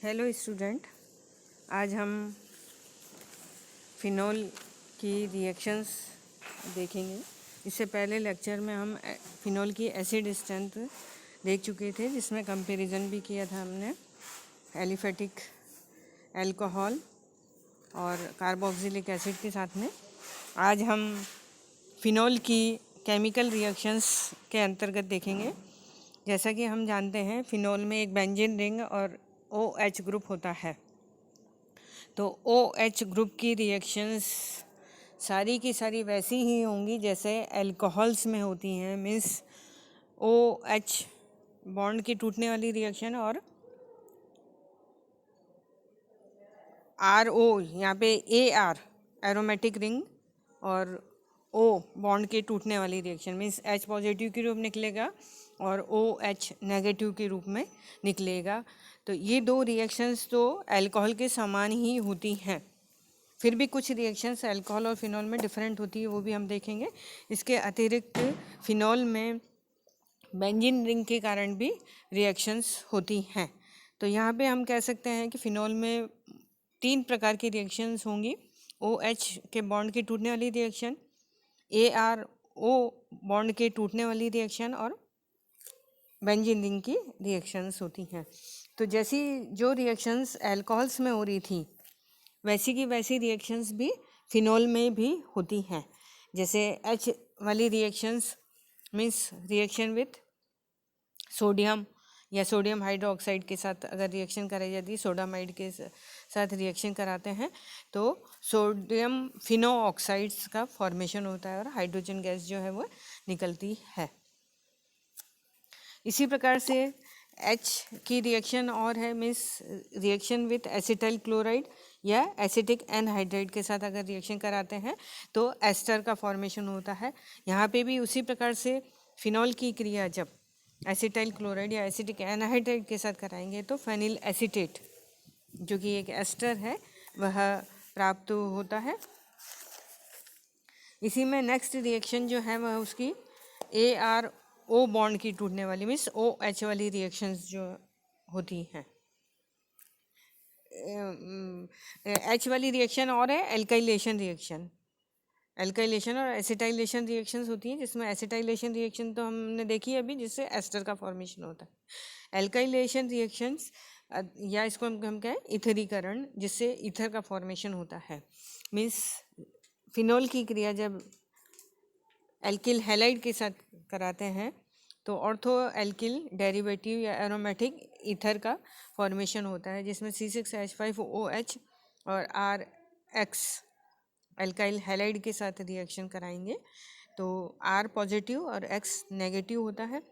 Hello student, आज हम phenol की रिएक्शंस देखेंगे। इससे पहले लेक्चर में हम फिनोल की एसिड स्ट्रेंथ देख चुके थे, जिसमें कंपैरिजन भी किया था हमने एलिफेटिक अल्कोहल और कार्बोक्सिलिक एसिड के साथ में। आज हम फिनोल की केमिकल रिएक्शंस के अंतर्गत देखेंगे। जैसा कि हम जानते हैं, फिनोल में एक बेंजीन रिंग और OH ग्रुप होता है। तो OH ग्रुप की रिएक्शंस सारी की सारी वैसी ही होंगी जैसे अल्कोहल्स में होती हैं। मीन्स OH बॉन्ड की टूटने वाली रिएक्शन और RO, यहाँ पे AR एरोमेटिक रिंग और O बॉन्ड के टूटने वाली रिएक्शन। मीन्स H पॉजिटिव के रूप निकलेगा और OH नेगेटिव के रूप में निकलेगा। तो ये दो रिएक्शंस तो अल्कोहल के समान ही होती हैं। फिर भी कुछ रिएक्शंस अल्कोहल और फिनोल में डिफरेंट होती है, वो भी हम देखेंगे। इसके अतिरिक्त फिनोल में बेंजीन रिंग के कारण भी रिएक्शंस होती हैं। तो यहाँ पे हम कह सकते हैं कि फिनोल में 3 प्रकार की रिएक्शंस होंगी। OH के बॉन्ड के टूटने वाली रिएक्शन, ARO बॉन्ड के टूटने वाली रिएक्शन और बेंजीन रिंग की रिएक्शंस होती हैं। तो जैसी जो रिएक्शंस अल्कोहल्स में हो रही थी, वैसी की वैसी रिएक्शंस भी फिनोल में भी होती हैं। जैसे H वाली reactions means reaction with sodium या सोडियम हाइड्रोक्साइड के साथ अगर रिएक्शन कराई जाती है, सोडामाइड के साथ रिएक्शन कराते हैं तो सोडियम फिनो ऑक्साइड्स का फॉर्मेशन होता है और हाइड्रोजन गैस जो है वो निकलती है। इसी प्रकार से H की रिएक्शन और है, means reaction with acetyl chloride या एसिटिक एनहाइड्राइड के साथ अगर रिएक्शन कराते हैं तो एस्टर का फॉर्मेशन होता है। यहाँ पे भी उसी प्रकार से फिनोल की क्रिया जब एसिटाइल क्लोराइड या एसिटिक एनहाइड्राइड के साथ कराएंगे तो फेनिल एसीटेट जो कि एक एस्टर है वह प्राप्त होता है। इसी में नेक्स्ट रिएक्शन जो है वह उसकी ARO बॉन्ड की टूटने वाली मीन्स OH वाली रिएक्शंस जो होती हैं। H वाली रिएक्शन और है एल्काइलेशन रिएक्शन। एल्काइलेशन और एसिटाइलेशन रिएक्शंस होती हैं, जिसमें एसिटाइलेशन रिएक्शन तो हमने देखी अभी, जिससे एस्टर का फॉर्मेशन होता है। एल्काइलेशन रिएक्शंस या इसको हम कहें इथरीकरण, जिससे ईथर का फॉर्मेशन होता है। मीन्स फिनोल की क्रिया जब एल्किल हैलाइड के साथ कराते हैं तो ऑर्थो एल्किल डेरिवेटिव या एरोमेटिक ईथर का फॉर्मेशन होता है, जिसमें C6H5OH और RX एल्काइल हैलाइड के साथ रिएक्शन कराएंगे तो R पॉजिटिव और X नेगेटिव होता है।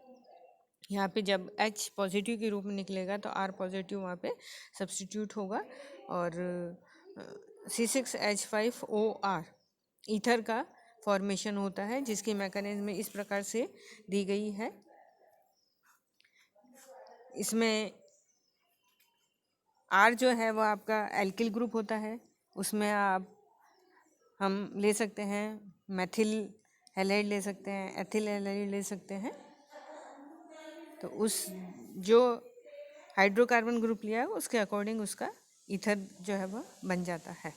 यहाँ पे जब H पॉजिटिव के रूप में निकलेगा तो R पॉजिटिव वहाँ पे सब्स्टिट्यूट होगा और C6H5OR ईथर का फॉर्मेशन होता है, जिसकी मैकेनिज्म इस प्रकार से दी गई है। इसमें R जो है वो आपका एल्किल ग्रुप होता है, उसमें हम ले सकते हैं मेथिल हैलाइड ले सकते हैं, एथिल हैलाइड ले सकते हैं। तो उस जो हाइड्रोकार्बन ग्रुप लिया है उसके अकॉर्डिंग उसका ईथर जो है वो बन जाता है।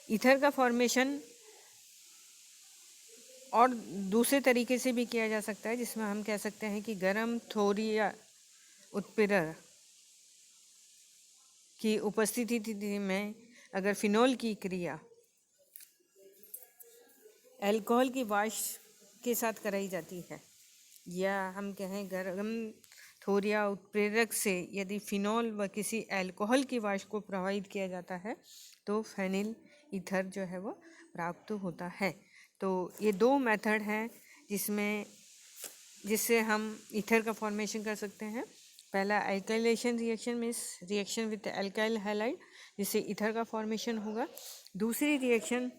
ईथर का फॉर्मेशन और दूसरे तरीके से भी किया जा सकता है, जिसमें हम कह सकते हैं कि गर्म थोरिया उत्प्रेरक की उपस्थिति में अगर फिनोल की क्रिया अल्कोहल की वाष्प के साथ कराई जाती है, या हम कहें गर्म थोरिया उत्प्रेरक से यदि फिनोल व किसी अल्कोहल की वाष्प को प्रभावित किया जाता है तो फेनिल ईथर जो है वो प्राप्त होता है। तो ये दो मेथड हैं जिससे हम ईथर का फॉर्मेशन कर सकते हैं। पहला alkylation reaction means reaction with alkyl halide, जिससे ईथर का फॉर्मेशन होगा। दूसरी रिएक्शन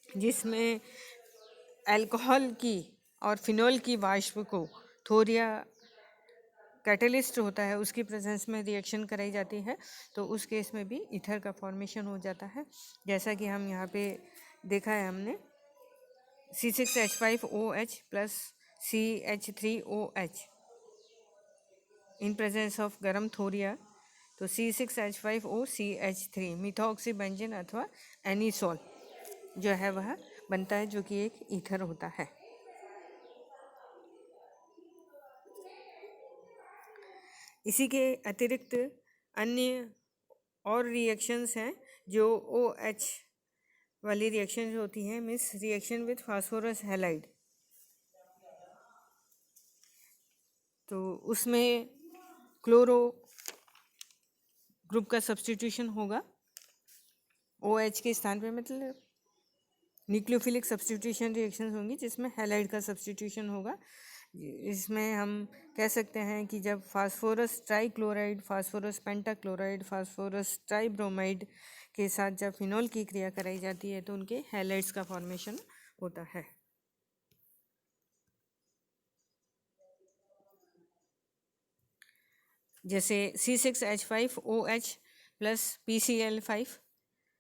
जिसमें अल्कोहल की और फिनोल की वाष्प को थोरिया कैटलिस्ट होता है उसकी प्रेजेंस में रिएक्शन कराई जाती है, तो उस केस में भी ईथर का फॉर्मेशन हो जाता है। जैसा कि हम यहाँ पे देखा है हमने C6H5OH plus CH3OH in presence of गरम थोरिया तो C6H5O CH3 मिथॉक्सी बेंजीन अथवा एनीसोल जो है वह बनता है, जो कि एक ईथर होता है। इसी के अतिरिक्त अन्य और रिएक्शंस हैं जो OH वाली रिएक्शन जो होती हैं, means reaction with phosphorus halide, तो उसमें क्लोरो ग्रुप का सब्स्टिट्यूशन होगा OH के स्थान पे, मतलब न्यूक्लियोफिलिक सब्स्टिट्यूशन रिएक्शंस होंगी जिसमें हैलाइड का सब्स्टिट्यूशन होगा। इसमें हम कह सकते हैं कि जब phosphorus trichloride, phosphorus pentachloride, phosphorus tribromide के साथ जब फिनॉल की क्रिया कराई जाती है तो उनके हैलाइड्स का फॉर्मेशन होता है। जैसे C6H5OH plus PCl5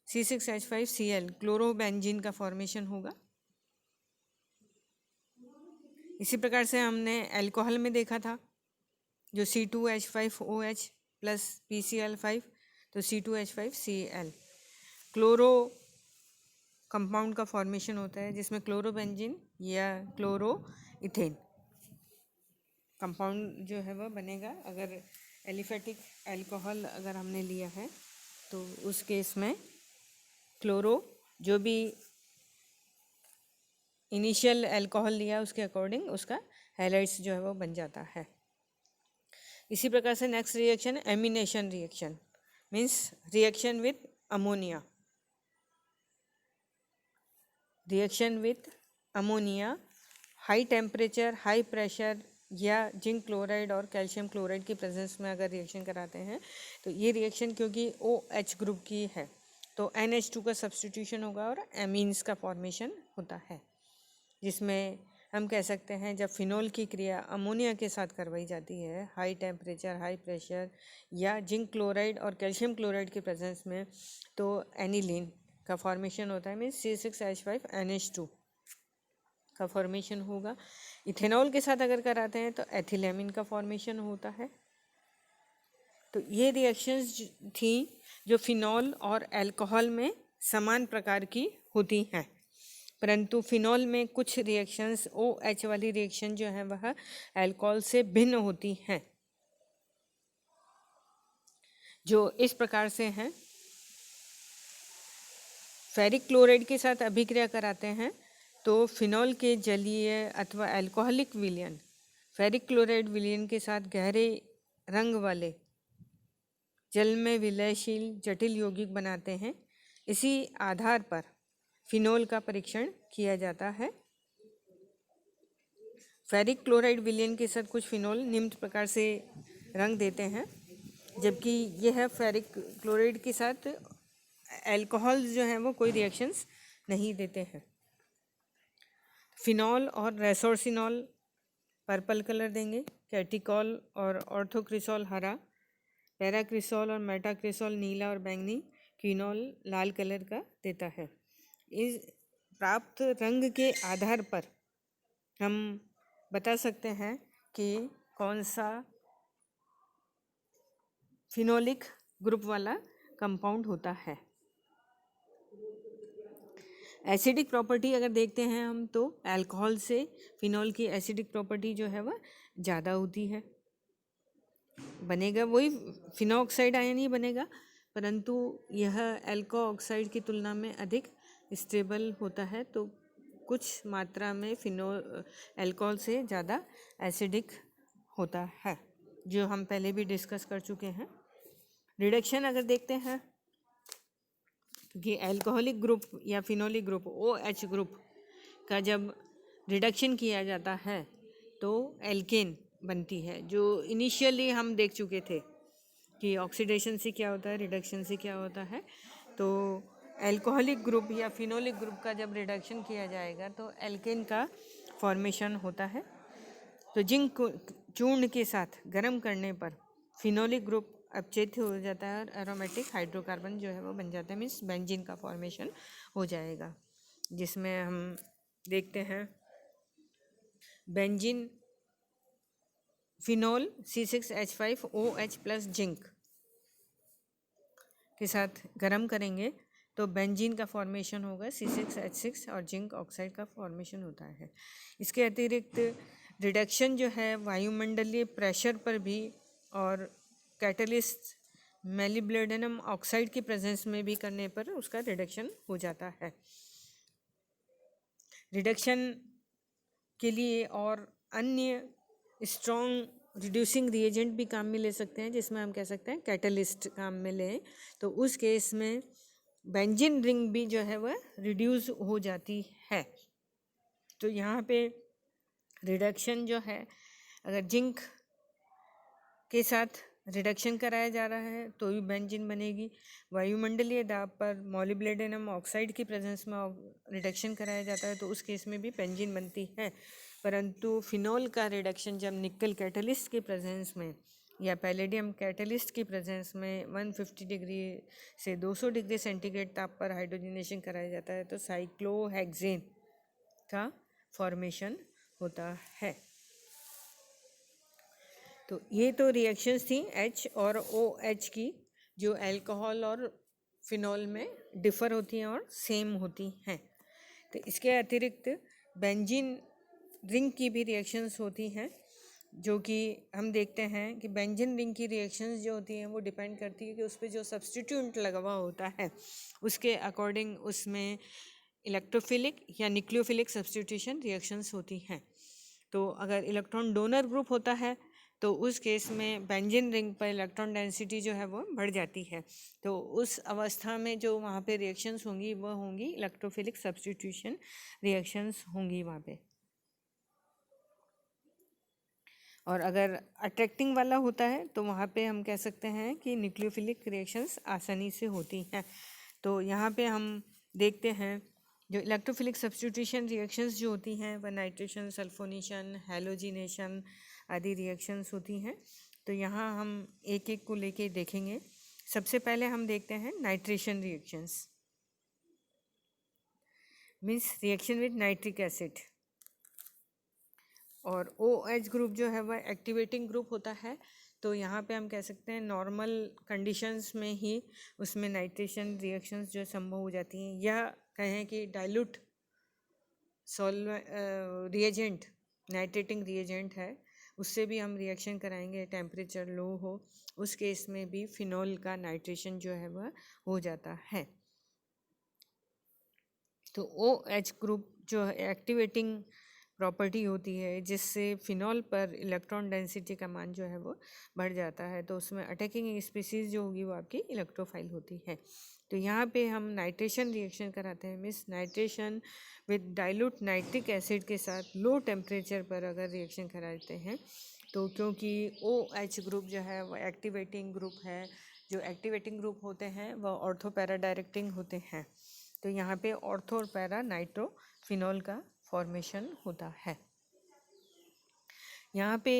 C6H5Cl chlorobenzene का फॉर्मेशन होगा। इसी प्रकार से हमने अल्कोहल में देखा था, जो C2H5OH प्लस PCl5 तो C2H5Cl क्लोरो कंपाउंड का फॉर्मेशन होता है, जिसमें क्लोरोबेंजीन या क्लोरो इथेन कंपाउंड जो है वह बनेगा। अगर एलिफेटिक अल्कोहल अगर हमने लिया है तो उस केस में क्लोरो जो भी इनिशियल अल्कोहल लिया उसके अकॉर्डिंग उसका हैलाइड्स जो है वो बन जाता है। इसी प्रकार से next reaction amination reaction, means reaction with ammonia. Reaction with ammonia high temperature, high pressure या जिंक क्लोराइड और कैल्शियम क्लोराइड की प्रेजेंस में अगर रिएक्शन कराते हैं तो ये रिएक्शन क्योंकि OH ग्रुप की है तो NH2 का सब्स्टिट्यूशन होगा और एमीन्स का फॉर्मेशन होता है, जिसमें हम कह सकते हैं जब फिनोल की क्रिया अमोनिया के साथ करवाई जाती है हाई टेम्परेचर, हाई प्रेशर या जिंक क्लोराइड और कैल्शियम क्लोराइड के प्रेजेंस में तो एनिलीन का फॉर्मेशन होता है, मीन्स C6H5NH2 का फॉर्मेशन होगा। इथेनॉल के साथ अगर कराते हैं तो एथिलेमिन का फॉर्मेशन होता है। तो ये रिएक्शंस थी जो फिनॉल और अल्कोहल में समान प्रकार की होती हैं, परंतु फिनॉल में कुछ रिएक्शंस OH वाली रिएक्शन जो है वह अल्कोहल से भिन्न होती हैं, जो इस प्रकार से हैं। फेरिक क्लोराइड के साथ अभिक्रिया कराते हैं तो फिनॉल के जलीय अथवा अल्कोहलिक विलयन फेरिक क्लोराइड विलयन के साथ गहरे रंग वाले जल में विलयशील जटिल यौगिक बनाते हैं। इसी आधार पर फिनॉल का परीक्षण किया जाता है। फेरिक क्लोराइड विलयन के साथ कुछ फिनॉल निम्न प्रकार से रंग देते हैं, जबकि यह फेरिक क्लोराइड के साथ अल्कोहल जो हैं वो कोई रिएक्शंस नहीं देते हैं। फिनॉल और रेसोर्सिनॉल पर्पल कलर देंगे, कैटिकॉल और ऑर्थोक्रिसॉल हरा, पैराक्रिसॉल और मेटाक्रिसॉल नीला और बैंगनी, क्विनॉल लाल कलर का देता है। इस प्राप्त रंग के आधार पर हम बता सकते हैं कि कौन सा फिनोलिक ग्रुप वाला कंपाउंड होता है। एसिडिक प्रॉपर्टी अगर देखते हैं हम तो अल्कोहल से फिनॉल की एसिडिक प्रॉपर्टी जो है वह ज़्यादा होती है। बनेगा वही फिनॉक्साइड आयन ही बनेगा, परंतु यह अल्को ऑक्साइड की तुलना में अधिक स्टेबल होता है, तो कुछ मात्रा में फिनोल अल्कोहल से ज़्यादा एसिडिक होता है, जो हम पहले भी डिस्कस कर चुके हैं। रिडक्शन अगर देखते हैं कि अल्कोहलिक ग्रुप या फिनोलिक ग्रुप OH ग्रुप का जब रिडक्शन किया जाता है तो एल्केन बनती है, जो इनिशियली हम देख चुके थे कि ऑक्सीडेशन से क्या होता है, रिडक्शन से क्या होता है। तो अल्कोहलिक ग्रुप या फिनोलिक ग्रुप का जब रिडक्शन किया जाएगा तो एल्केन का फॉर्मेशन होता है। तो जिंक चूर्ण के साथ गर्म करने पर फिनोलिक ग्रुप अपचेत्य हो जाता है और एरोमेटिक हाइड्रोकार्बन जो है वो बन जाता है, मीन्स बेंजीन का फॉर्मेशन हो जाएगा, जिसमें हम देखते हैं benzene phenol C6H5OH plus zinc के साथ गर्म करेंगे तो बेंजीन का फॉर्मेशन होगा C6H6 और जिंक ऑक्साइड का फॉर्मेशन होता है। इसके अतिरिक्त रिडक्शन जो है वायुमंडलीय प्रेशर पर भी और कैटलिस्ट मेलिब्लेडिनम ऑक्साइड की प्रेजेंस में भी करने पर उसका रिडक्शन हो जाता है। रिडक्शन के लिए और अन्य स्ट्रॉन्ग रिड्यूसिंग रिएजेंट भी काम में ले सकते हैं, जिसमें हम कह सकते हैं कैटलिस्ट काम में लें, तो उस केस में बेंजीन रिंग भी जो है वह रिड्यूस हो जाती है। तो यहाँ पे रिडक्शन जो है, अगर जिंक के साथ रिडक्शन कराया जा रहा है तो भी बेंजीन बनेगी। वायुमंडलीय दाब पर मॉलिब्लेडिनम ऑक्साइड की प्रेजेंस में रिडक्शन कराया जाता है तो उस केस में भी बेंजीन बनती है। परंतु फिनॉल का रिडक्शन जब निकल कैटलिस्ट की प्रेजेंस में या पैलेडियम कैटलिस्ट की प्रेजेंस में 150 डिग्री से 200 डिग्री सेंटीग्रेड ताप पर हाइड्रोजनेशन कराया जाता है तो साइक्लोहेक्सेन का फॉर्मेशन होता है। तो ये तो रिएक्शंस थी H और OH की, जो अल्कोहल और फिनॉल में डिफ़र होती हैं और सेम होती हैं। तो इसके अतिरिक्त बेंजीन रिंग की भी रिएक्शंस होती हैं, जो कि हम देखते हैं कि बेंजीन रिंग की रिएक्शंस जो होती हैं वो डिपेंड करती है कि उस पर जो सब्स्टिट्यूएंट लगा हुआ होता है उसके अकॉर्डिंग उसमें इलेक्ट्रोफिलिक या न्यूक्लियोफिलिक सब्स्टिट्यूशन रिएक्शंस होती हैं। तो अगर इलेक्ट्रॉन डोनर ग्रुप होता है तो उस केस में बेंजीन रिंग पर इलेक्ट्रॉन डेंसिटी जो है वो बढ़ जाती है। तो उस अवस्था में जो वहाँ पे रिएक्शंस होंगी वह होंगी इलेक्ट्रोफिलिक सब्स्टिट्यूशन रिएक्शंस होंगी वहाँ पे। और अगर अट्रैक्टिंग वाला होता है तो वहाँ पे हम कह सकते हैं कि न्यूक्लियोफिलिक रिएक्शंस आसानी से होती हैं। तो यहाँ पे हम देखते हैं जो इलेक्ट्रोफिलिक सब्स्टिट्यूशन रिएक्शंस जो होती हैं वह नाइट्रेशन, सल्फोनेशन, हैलोजिनेशन आदि रिएक्शंस होती हैं। तो यहाँ हम एक एक को लेके देखेंगे। सबसे पहले हम देखते हैं nitration reactions, means reaction with nitric acid. और OH ग्रुप जो है वह एक्टिवेटिंग ग्रुप होता है। तो यहाँ पे हम कह सकते हैं नॉर्मल कंडीशंस में ही उसमें नाइट्रेशन रिएक्शंस जो संभव हो जाती हैं, या कहें कि डाइल्यूट रिएजेंट नाइट्रेटिंग रिएजेंट है उससे भी हम रिएक्शन कराएंगे, टेम्परेचर लो हो उस केस में भी फिनॉल का नाइट्रेशन जो है वह हो जाता है। तो OH ग्रुप जो एक्टिवेटिंग प्रॉपर्टी होती है जिससे फिनॉल पर इलेक्ट्रॉन डेंसिटी का मान जो है वो बढ़ जाता है, तो उसमें अटैकिंग स्पीसीज जो होगी वो आपकी इलेक्ट्रोफाइल होती है। तो यहाँ पे हम नाइट्रेशन रिएक्शन कराते हैं, means nitration with dilute nitric acid के साथ लो टेम्परेचर पर अगर रिएक्शन कराते हैं तो क्योंकि OH ग्रुप जो है वो एक्टिवेटिंग ग्रुप है, जो एक्टिवेटिंग ग्रुप होते हैं वह ऑर्थो पैरा डायरेक्टिंग होते हैं। तो यहाँ पे ऑर्थो और पैरा नाइट्रोफिनॉल का फॉर्मेशन होता है। यहाँ पे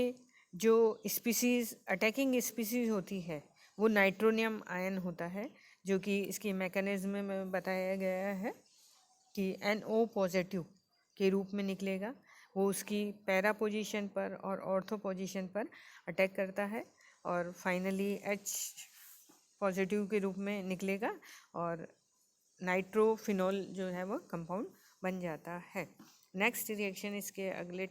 जो स्पीसीज़ अटैकिंग स्पीसीज़ होती है वो नाइट्रोनियम आयन होता है, जो कि इसकी मैकेनिज्म में बताया गया है कि NO पॉजिटिव के रूप में निकलेगा। वो उसकी पैरा पोजीशन पर और ऑर्थो पोजीशन पर अटैक करता है और फाइनली H पॉजिटिव के रूप में निकलेगा और नाइट्रोफिनॉल जो है वो कंपाउंड बन जाता है। नेक्स्ट रिएक्शन इसके अगले